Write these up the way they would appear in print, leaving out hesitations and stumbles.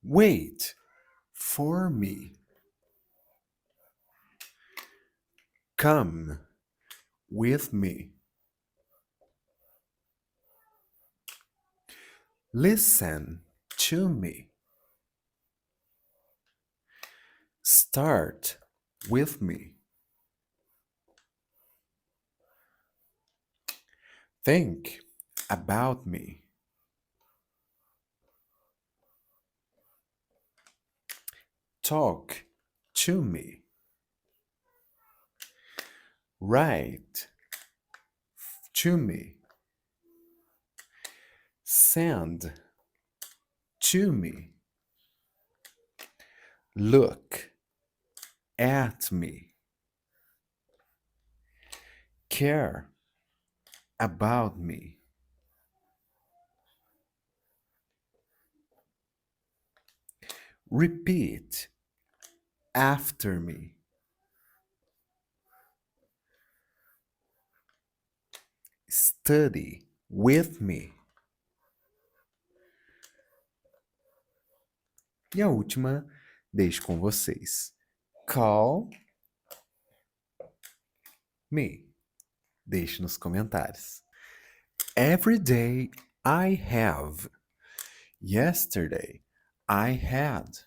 Wait for me. Come with me. Listen to me. Start with me. Think about me. Talk to me. Write to me. Send to me. Look at me. Care about me. Repeat after me. Study with me. E a última, deixo com vocês. Call me. Deixe nos comentários. Every day I have. Yesterday I had.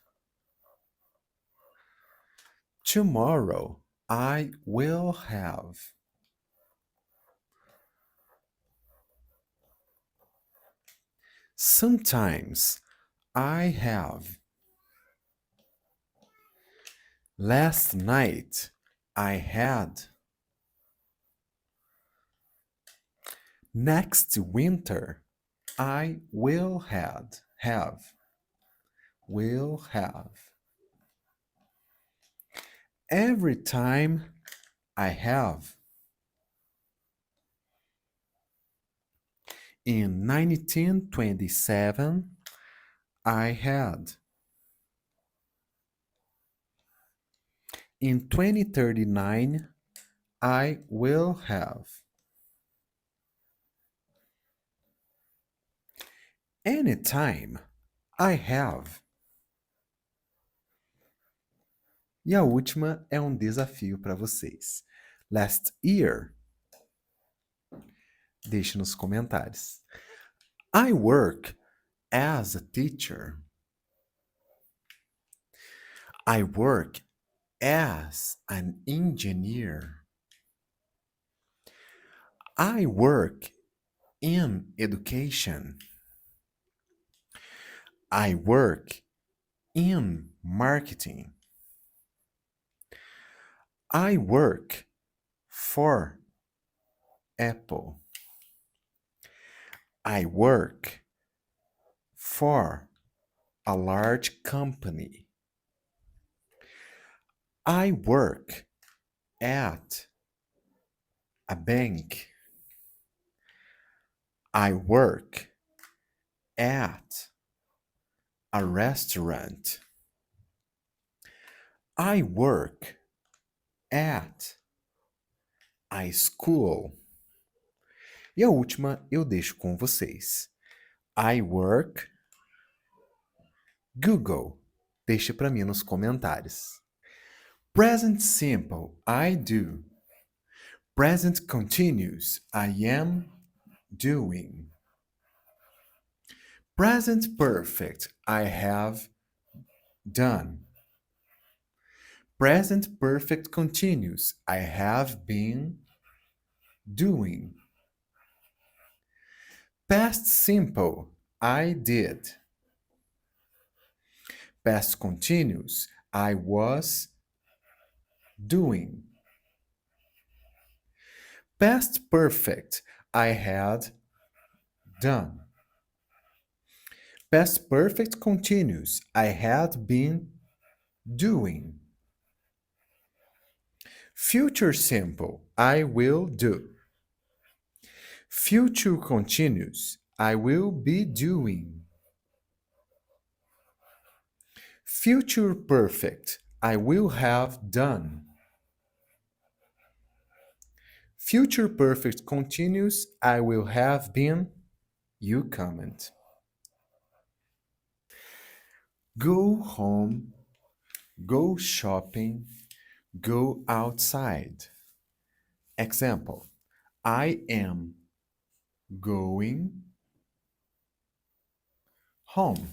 Tomorrow I will have. Sometimes I have. Last night I had. Next winter I will have. Will have. Every time I have. In 1927 I had. In 2039 I will have. Anytime I have. E a última é um desafio para vocês. Last year. Deixe nos comentários. I work as a teacher. I work as an engineer. I work in education. I work in marketing. I work for Apple. I work for a large company. I work at a bank. I work at a restaurant. I work at a school. E a última eu deixo com vocês. I work. Google. Deixe para mim nos comentários. Present simple, I do. Present continuous, I am doing. Present perfect, I have done. Present perfect continuous, I have been doing. Past simple, I did. Past continuous, I was doing. Past perfect, I had done. Past perfect continuous, I had been doing. Future simple, I will do. Future continuous, I will be doing. Future perfect, I will have done. Future perfect continuous, I will have been. You comment. Go home, go shopping, go outside. Example, I am going home.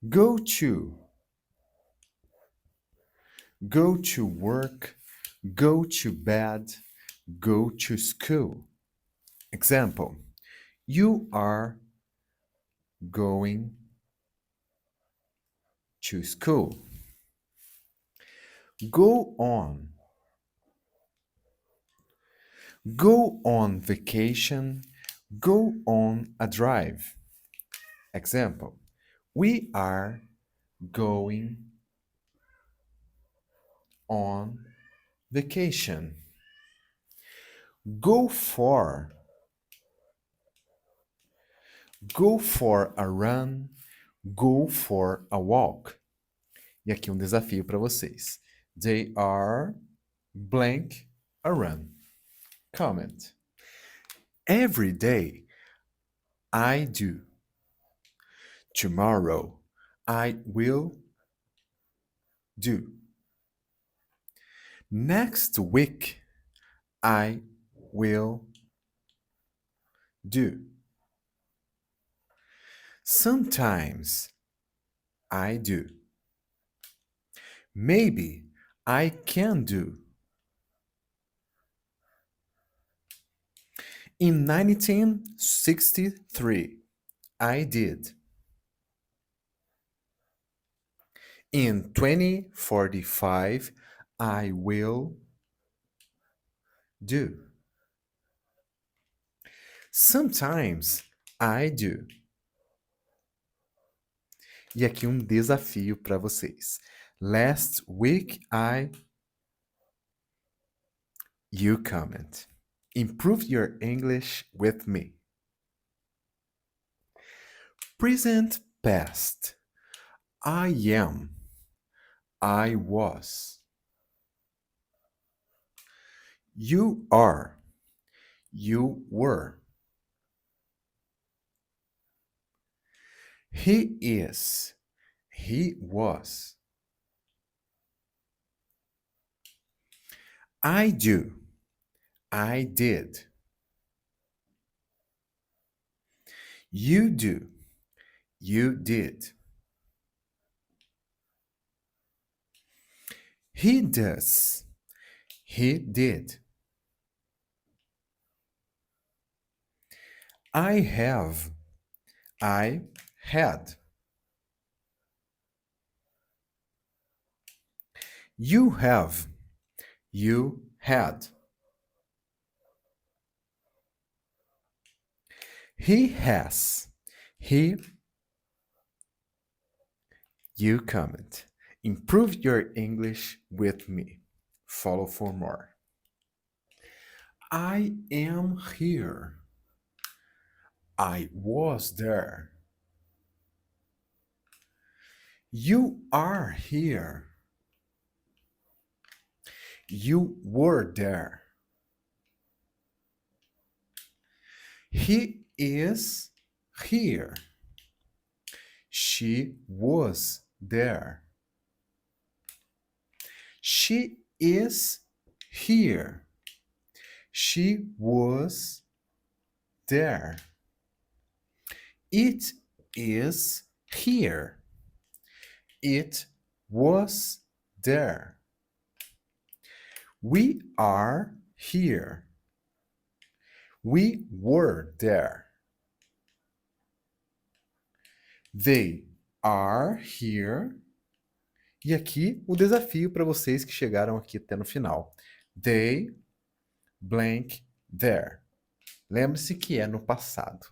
Go to work, go to bed, go to school. Example, you are going to school. Go on. Go on vacation, go on a drive. Example, we are going on vacation. Go for a run, go for a walk. E aqui um desafio para vocês. They are blank a run. Comment. Every day I do. Tomorrow I will do. Next week I will do. Sometimes I do. Maybe I can do. In 1963, I did. In 2045, I will do. Sometimes I do. E aqui um desafio para vocês. Last week You comment. Improve your English with me. Present past. I am. I was. You are. You were. He is. He was. I do. I did. You do. You did. He does. He did. I have. I had. You have. You had. He has. He. You comment. Improve your English with me. Follow for more. I am here. I was there. You are here. You were there. He is here. She was there. She is here. She was there. It is here. It was there. We are here. We were there. They are here. E aqui o desafio para vocês que chegaram aqui até no final. They blank there. Lembre-se que é no passado.